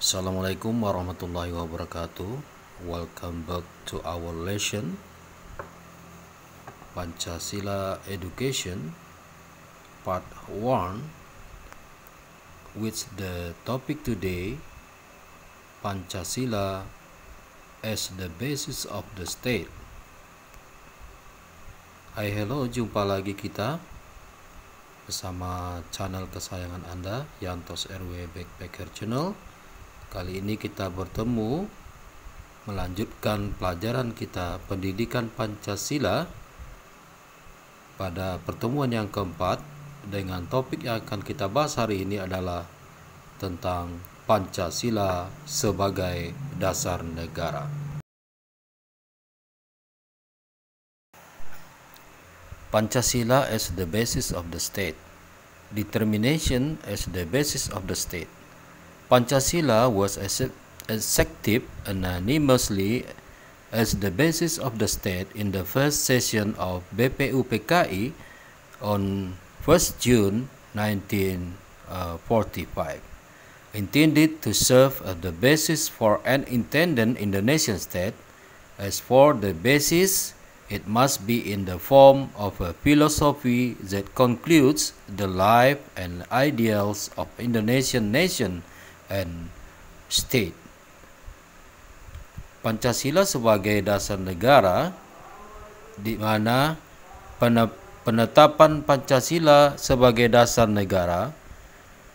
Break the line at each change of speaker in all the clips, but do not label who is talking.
Assalamualaikum warahmatullahi wabarakatuh. Welcome back to our lesson Pancasila Education Part 1, which the topic today Pancasila as the basis of the state. Hai hello, jumpa lagi kita bersama channel kesayangan Anda, Yantos RW Backpacker Channel. Kali ini kita bertemu melanjutkan pelajaran kita pendidikan Pancasila pada pertemuan yang keempat, dengan topik yang akan kita bahas hari ini adalah tentang Pancasila sebagai dasar negara. Pancasila as the basis of the state. Determination as the basis of the state. Pancasila was accepted unanimously as the basis of the state in the first session of BPUPKI on 1st June 1945. Intended to serve as the basis for an intended Indonesian state. As for the basis, it must be in the form of a philosophy that concludes the life and ideals of Indonesian nation and state. Pancasila sebagai dasar negara, di mana penetapan Pancasila sebagai dasar negara,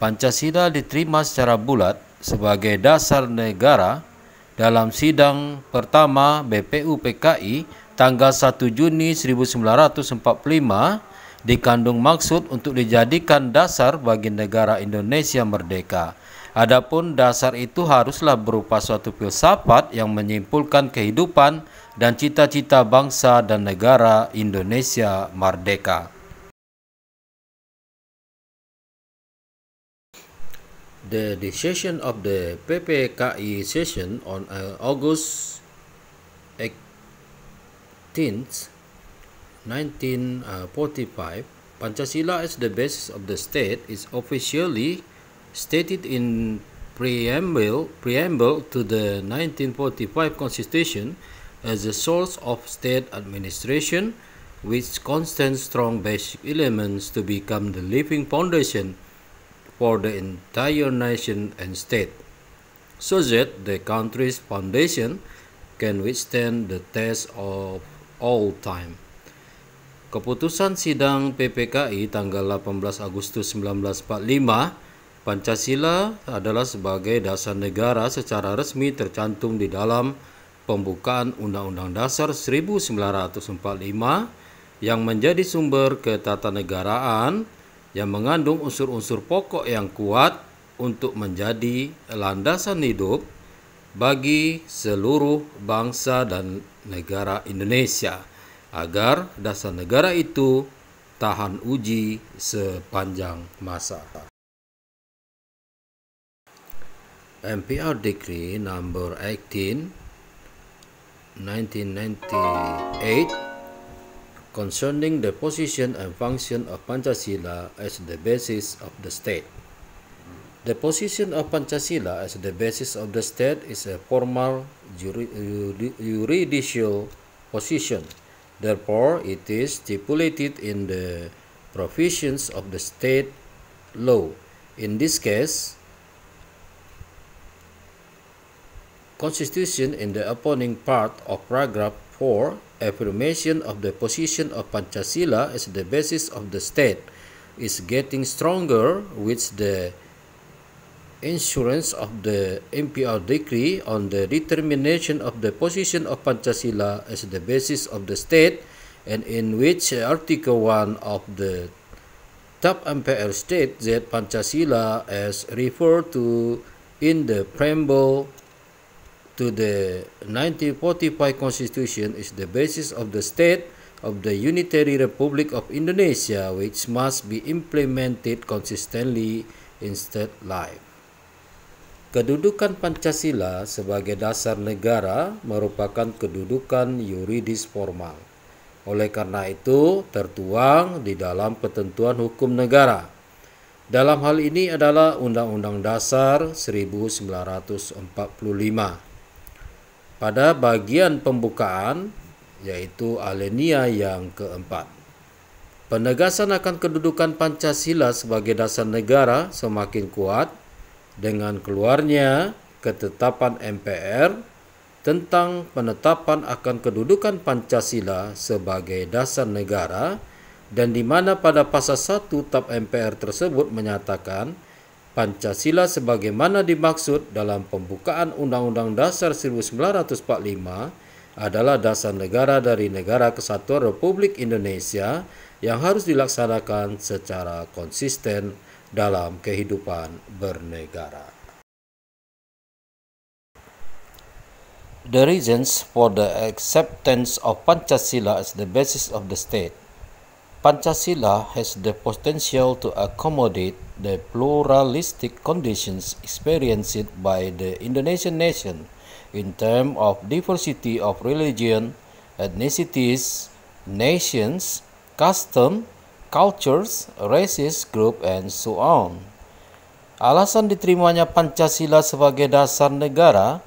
Pancasila diterima secara bulat sebagai dasar negara dalam sidang pertama BPUPKI tanggal 1 Juni 1945, dikandung maksud untuk dijadikan dasar bagi negara Indonesia merdeka. Adapun dasar itu haruslah berupa suatu filsafat yang menyimpulkan kehidupan dan cita-cita bangsa dan negara Indonesia merdeka. The decision of the PPKI session on August 18th, 1945, Pancasila as the basis of the state is officially stated in preamble to the 1945 Constitution as a source of state administration, which contains strong basic elements to become the living foundation for the entire nation and state, so that the country's foundation can withstand the test of all time. Keputusan sidang PPKI tanggal 18 Agustus 1945, Pancasila adalah sebagai dasar negara secara resmi tercantum di dalam pembukaan Undang-Undang Dasar 1945 yang menjadi sumber ketatanegaraan yang mengandung unsur-unsur pokok yang kuat untuk menjadi landasan hidup bagi seluruh bangsa dan negara Indonesia, agar dasar negara itu tahan uji sepanjang masa. MPR Decree number 18 1998 concerning the position and function of Pancasila as the basis of the state. The position of Pancasila as the basis of the state is a formal juridical position. Therefore, it is stipulated in the provisions of the state law. In this case, Constitution, in the opening part of paragraph 4, affirmation of the position of Pancasila as the basis of the state is getting stronger with the issuance of the MPR Decree on the determination of the position of Pancasila as the basis of the state, and in which Article 1 of the top MPR state that Pancasila as referred to in the preamble to the 1945 Constitution is the basis of the state of the Unitary Republic of Indonesia, which must be implemented consistently in state life. Kedudukan Pancasila sebagai dasar negara merupakan kedudukan yuridis formal. Oleh karena itu, tertuang di dalam ketentuan hukum negara. Dalam hal ini adalah Undang-Undang Dasar 1945. Pada bagian pembukaan, yaitu alinea yang keempat. Penegasan akan kedudukan Pancasila sebagai dasar negara semakin kuat dengan keluarnya ketetapan MPR tentang penetapan akan kedudukan Pancasila sebagai dasar negara, dan di mana pada pasal 1 TAP MPR tersebut menyatakan Pancasila sebagaimana dimaksud dalam pembukaan Undang-Undang Dasar 1945 adalah dasar negara dari Negara Kesatuan Republik Indonesia yang harus dilaksanakan secara konsisten dalam kehidupan bernegara. The reasons for the acceptance of Pancasila as the basis of the state. Pancasila has the potential to accommodate the pluralistic conditions experienced by the Indonesian nation in terms of diversity of religion, ethnicities, nations, custom, cultures, races, group, and so on. Alasan diterimanya Pancasila sebagai dasar negara,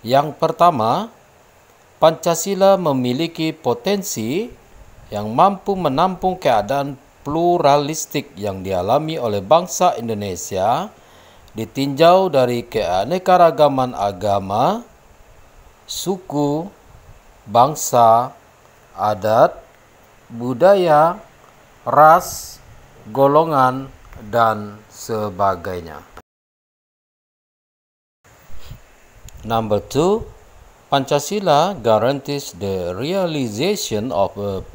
yang pertama, Pancasila memiliki potensi yang mampu menampung keadaan pluralistik yang dialami oleh bangsa Indonesia, ditinjau dari keanekaragaman agama, suku, bangsa, adat, budaya, ras, golongan, dan sebagainya. Number 2, Pancasila guarantees the realization of a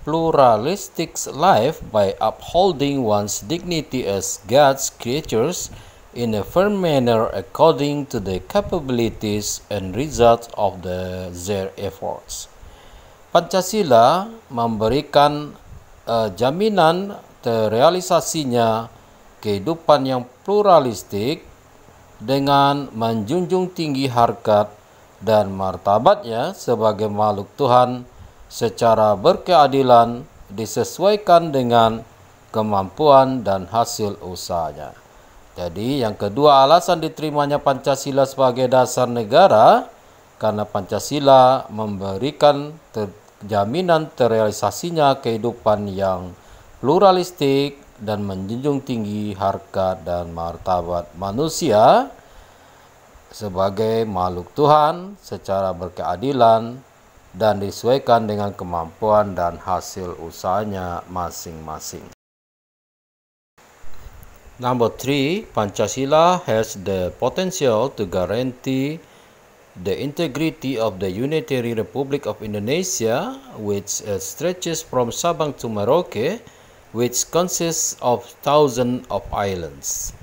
pluralistic life by upholding one's dignity as God's creatures in a firm manner according to the capabilities and results of their efforts. Pancasila memberikan jaminan terrealisasinya kehidupan yang pluralistik dengan menjunjung tinggi harkat dan martabatnya sebagai makhluk Tuhan secara berkeadilan disesuaikan dengan kemampuan dan hasil usahanya. Jadi yang kedua alasan diterimanya Pancasila sebagai dasar negara karena Pancasila memberikan jaminan terrealisasinya kehidupan yang pluralistik dan menjunjung tinggi harkat dan martabat manusia sebagai makhluk Tuhan secara berkeadilan dan disesuaikan dengan kemampuan dan hasil usahanya masing-masing. Number 3, Pancasila has the potential to guarantee the integrity of the Unitary Republic of Indonesia, which stretches from Sabang to Merauke, which consists of thousands of islands.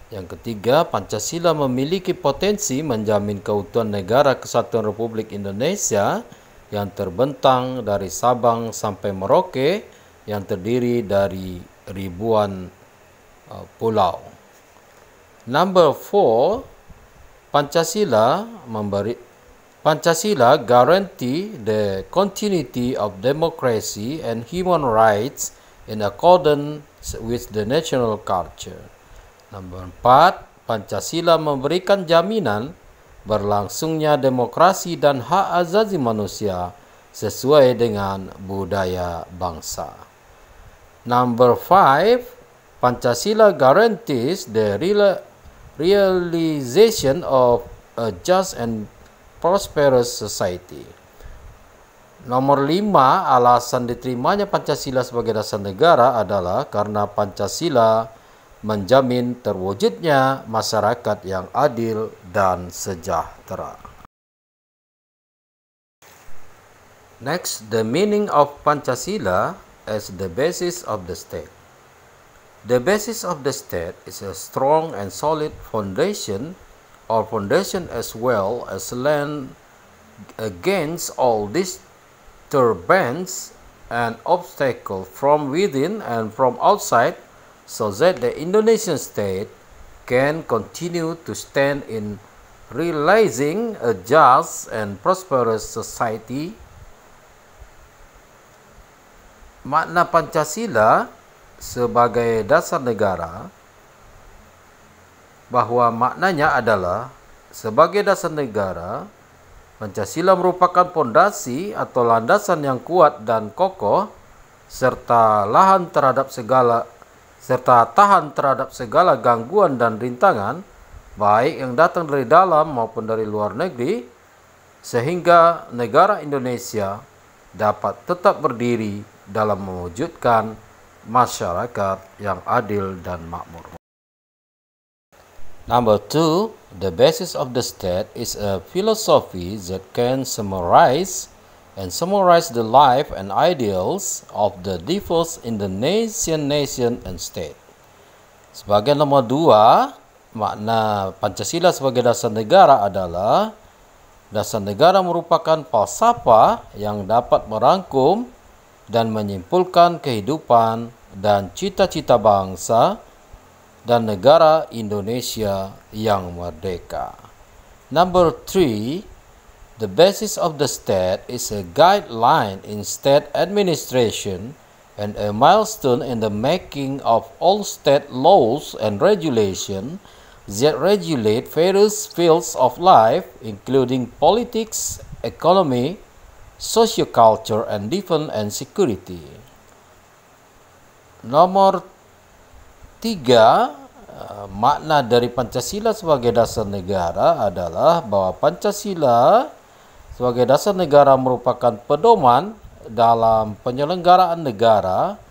Yang ketiga, Pancasila memiliki potensi menjamin keutuhan Negara Kesatuan Republik Indonesia yang terbentang dari Sabang sampai Merauke yang terdiri dari ribuan pulau. Number 4, Pancasila guarantee the continuity of democracy and human rights in accordance with the national culture. Nomor 4, Pancasila memberikan jaminan berlangsungnya demokrasi dan hak asasi manusia sesuai dengan budaya bangsa. Number 5, Pancasila guarantees the realization of a just and prosperous society. Nomor 5, alasan diterimanya Pancasila sebagai dasar negara adalah karena Pancasila menjamin terwujudnya masyarakat yang adil dan sejahtera. Next, the meaning of Pancasila as the basis of the state. The basis of the state is a strong and solid foundation or foundation as well as land against all disturbance and obstacle from within and from outside, so that the Indonesian state can continue to stand in realizing a just and prosperous society. Makna Pancasila sebagai dasar negara, bahwa maknanya adalah sebagai dasar negara, Pancasila merupakan pondasi atau landasan yang kuat dan kokoh serta tahan terhadap segala gangguan dan rintangan baik yang datang dari dalam maupun dari luar negeri, sehingga negara Indonesia dapat tetap berdiri dalam mewujudkan masyarakat yang adil dan makmur. Number 2, the basis of the state is a philosophy that can summarize the life and ideals of the diverse in the nation and state. Sebagai nomor 2, makna Pancasila sebagai dasar negara adalah dasar negara merupakan falsafah yang dapat merangkum dan menyimpulkan kehidupan dan cita-cita bangsa dan negara Indonesia yang merdeka. Number 3, the basis of the state is a guideline in state administration and a milestone in the making of all state laws and regulations that regulate various fields of life, including politics, economy, socioculture, and defense and security. Nomor 3, makna dari Pancasila sebagai dasar negara adalah bahwa Pancasila sebagai dasar negara merupakan pedoman dalam penyelenggaraan negara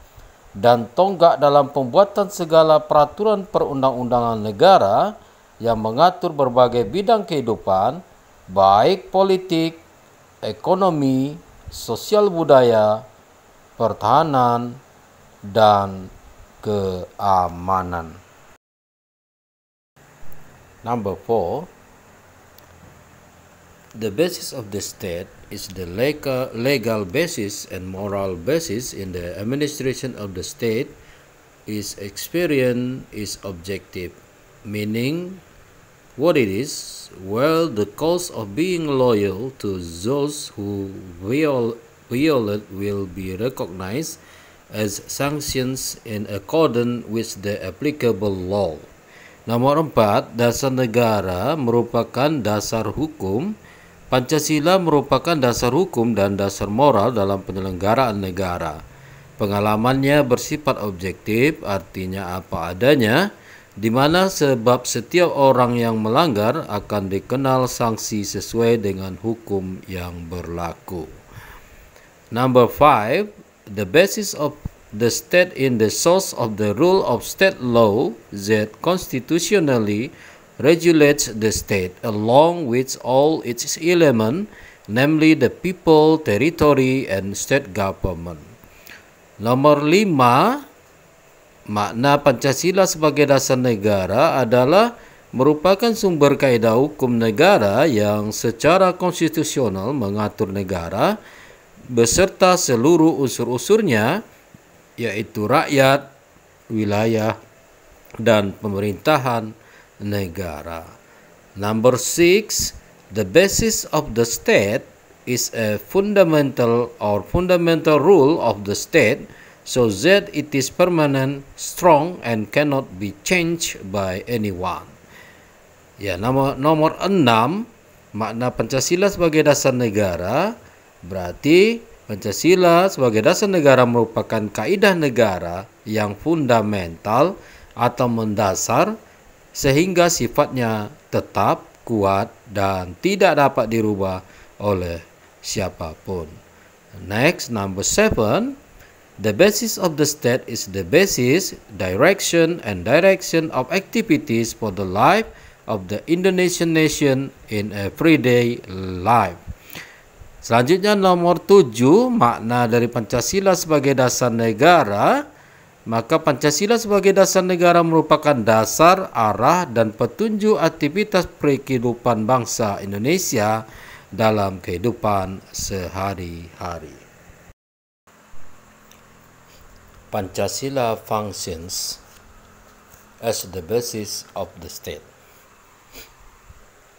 dan tonggak dalam pembuatan segala peraturan perundang-undangan negara yang mengatur berbagai bidang kehidupan, baik politik, ekonomi, sosial budaya, pertahanan, dan keamanan. Number 4, the basis of the state is the legal basis and moral basis in the administration of the state. Its experience is objective, meaning what it is, well, the cause of being loyal to those who violate will be recognized as sanctions in accordance with the applicable law. Nomor 4, dasar negara merupakan dasar hukum. Pancasila merupakan dasar hukum dan dasar moral dalam penyelenggaraan negara. Pengalamannya bersifat objektif, artinya apa adanya, di mana sebab setiap orang yang melanggar akan dikenal sanksi sesuai dengan hukum yang berlaku. Number 5, the basis of the state in the source of the rule of state law that constitutionally regulates the state along with all its elements, namely the people, territory, and state government. Nomor 5, makna Pancasila sebagai dasar negara adalah merupakan sumber kaidah hukum negara yang secara konstitusional mengatur negara beserta seluruh unsur-unsurnya, yaitu rakyat, wilayah, dan pemerintahan negara. Number 6, the basis of the state is a fundamental rule of the state so that it is permanent, strong, and cannot be changed by anyone. Ya, nomor 6, makna Pancasila sebagai dasar negara berarti Pancasila sebagai dasar negara merupakan kaidah negara yang fundamental atau mendasar sehingga sifatnya tetap, kuat, dan tidak dapat dirubah oleh siapapun. Next, number 7, the basis of the state is the basis, direction of activities for the life of the Indonesian nation in everyday life. Selanjutnya nomor 7, makna dari Pancasila sebagai dasar negara. Maka Pancasila sebagai dasar negara merupakan dasar, arah, dan petunjuk aktivitas kehidupan bangsa Indonesia dalam kehidupan sehari-hari. Pancasila functions as the basis of the state.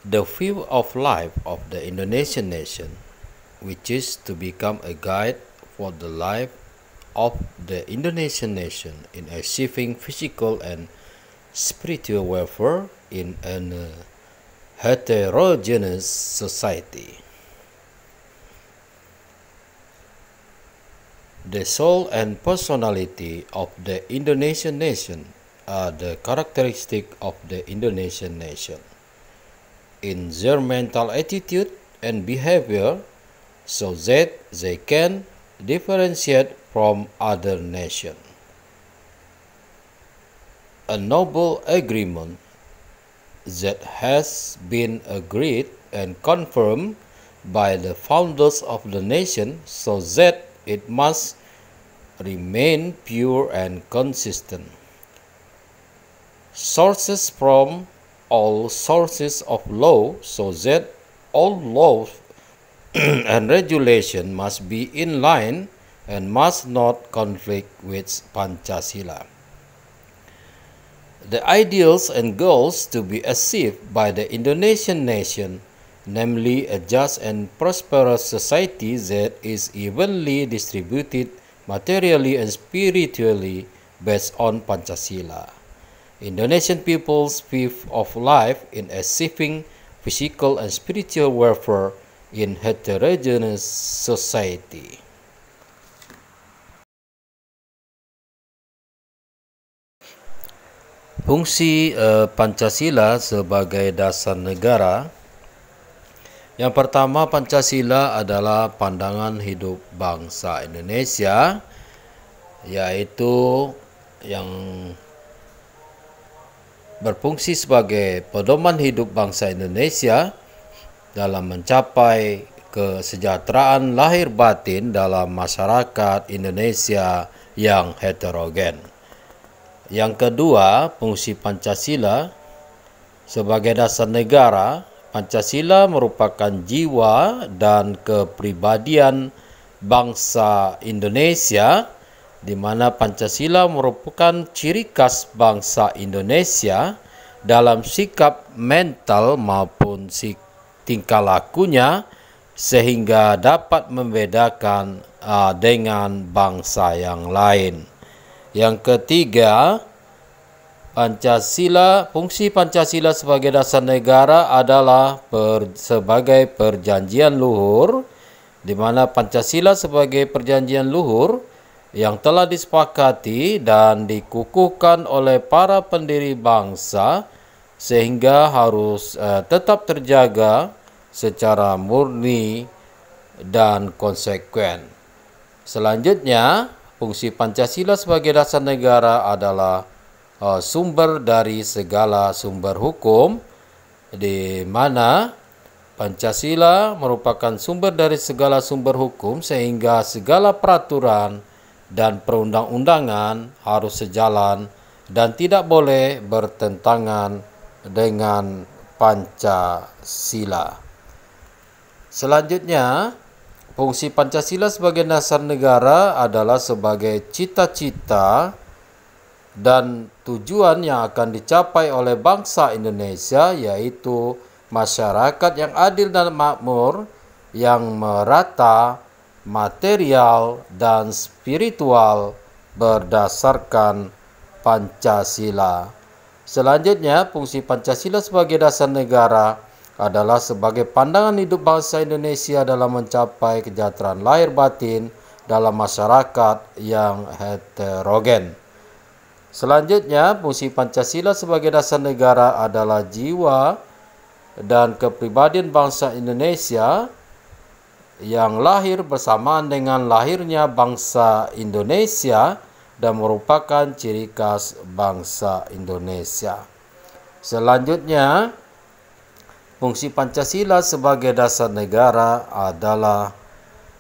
The view of life of the Indonesian nation, which is to become a guide for the life of the Indonesian nation in achieving physical and spiritual welfare in an heterogeneous society. The soul and personality of the Indonesian nation are the characteristic of the Indonesian nation in their mental attitude and behavior, so that they can differentiate from other nations. A noble agreement that has been agreed and confirmed by the founders of the nation, so that it must remain pure and consistent. Sources from all sources of law, so that all laws and regulation must be in line and must not conflict with Pancasila. The ideals and goals to be achieved by the Indonesian nation, namely a just and prosperous society that is evenly distributed materially and spiritually based on Pancasila. Indonesian people's view of life in achieving physical and spiritual welfare in heterogeneous society. Fungsi Pancasila sebagai dasar negara. Yang pertama, Pancasila adalah pandangan hidup bangsa Indonesia, yaitu yang berfungsi sebagai pedoman hidup bangsa Indonesia dalam mencapai kesejahteraan lahir batin dalam masyarakat Indonesia yang heterogen. Yang kedua, fungsi Pancasila sebagai dasar negara. Pancasila merupakan jiwa dan kepribadian bangsa Indonesia, di mana Pancasila merupakan ciri khas bangsa Indonesia dalam sikap mental maupun tingkah lakunya, sehingga dapat membedakan dengan bangsa yang lain. Yang ketiga, fungsi Pancasila sebagai dasar negara adalah sebagai perjanjian luhur, di mana Pancasila sebagai perjanjian luhur yang telah disepakati dan dikukuhkan oleh para pendiri bangsa, sehingga harus tetap terjaga secara murni dan konsekuen. Selanjutnya, fungsi Pancasila sebagai dasar negara adalah sumber dari segala sumber hukum, di mana Pancasila merupakan sumber dari segala sumber hukum, sehingga segala peraturan dan perundang-undangan harus sejalan dan tidak boleh bertentangan dengan Pancasila. Selanjutnya, fungsi Pancasila sebagai dasar negara adalah sebagai cita-cita dan tujuan yang akan dicapai oleh bangsa Indonesia, yaitu masyarakat yang adil dan makmur, yang merata, material dan spiritual berdasarkan Pancasila. Selanjutnya, fungsi Pancasila sebagai dasar negara adalah sebagai pandangan hidup bangsa Indonesia dalam mencapai kesejahteraan lahir batin dalam masyarakat yang heterogen. Selanjutnya, fungsi Pancasila sebagai dasar negara adalah jiwa dan kepribadian bangsa Indonesia yang lahir bersamaan dengan lahirnya bangsa Indonesia dan merupakan ciri khas bangsa Indonesia. Selanjutnya, fungsi Pancasila sebagai dasar negara adalah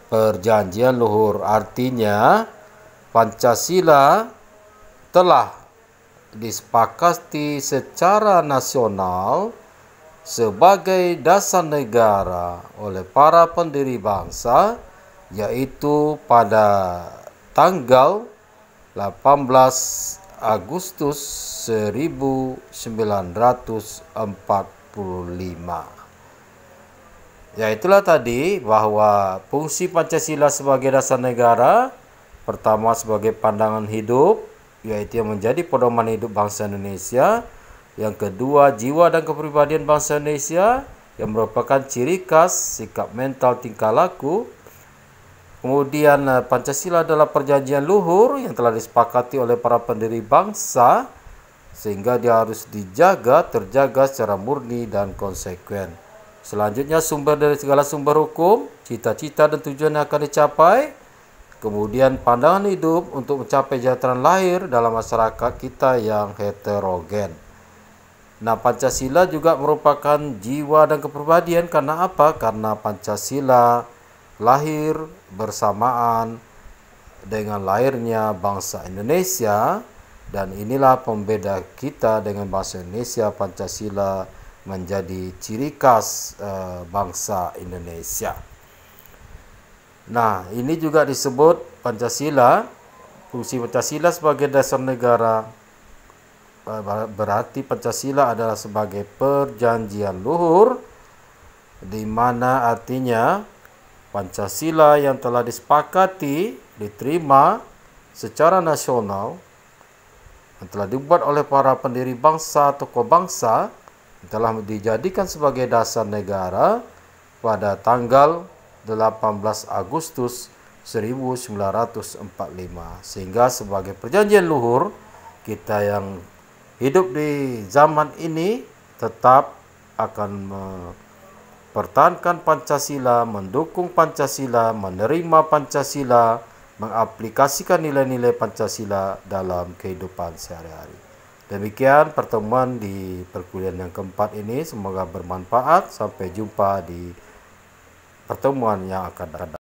perjanjian luhur. Artinya, Pancasila telah disepakati secara nasional sebagai dasar negara oleh para pendiri bangsa, yaitu pada tanggal 18 Agustus 1945. Ya, itulah tadi bahwa fungsi Pancasila sebagai dasar negara Pertama sebagai pandangan hidup, yaitu yang menjadi pedoman hidup bangsa Indonesia. Yang kedua, jiwa dan kepribadian bangsa Indonesia yang merupakan ciri khas, sikap mental, tingkah laku. Kemudian Pancasila adalah perjanjian luhur yang telah disepakati oleh para pendiri bangsa, sehingga dia harus dijaga, terjaga secara murni dan konsekuen. Selanjutnya, sumber dari segala sumber hukum, cita-cita dan tujuan yang akan dicapai. Kemudian pandangan hidup untuk mencapai kesejahteraan lahir dalam masyarakat kita yang heterogen. Nah, Pancasila juga merupakan jiwa dan kepribadian. Karena apa? Karena Pancasila lahir bersamaan dengan lahirnya bangsa Indonesia, dan inilah pembeda kita dengan bangsa Indonesia. Pancasila menjadi ciri khas bangsa Indonesia. Nah, ini juga disebut Pancasila, fungsi Pancasila sebagai dasar negara. Berarti Pancasila adalah sebagai perjanjian luhur, di mana artinya Pancasila yang telah disepakati, diterima secara nasional, yang telah dibuat oleh para pendiri bangsa, tokoh bangsa, telah dijadikan sebagai dasar negara pada tanggal 18 Agustus 1945. Sehingga sebagai perjanjian luhur, kita yang hidup di zaman ini tetap akan mempertahankan Pancasila, mendukung Pancasila, menerima Pancasila, mengaplikasikan nilai-nilai Pancasila dalam kehidupan sehari-hari. Demikian pertemuan di perkuliahan yang keempat ini, semoga bermanfaat. Sampai jumpa di pertemuan yang akan datang.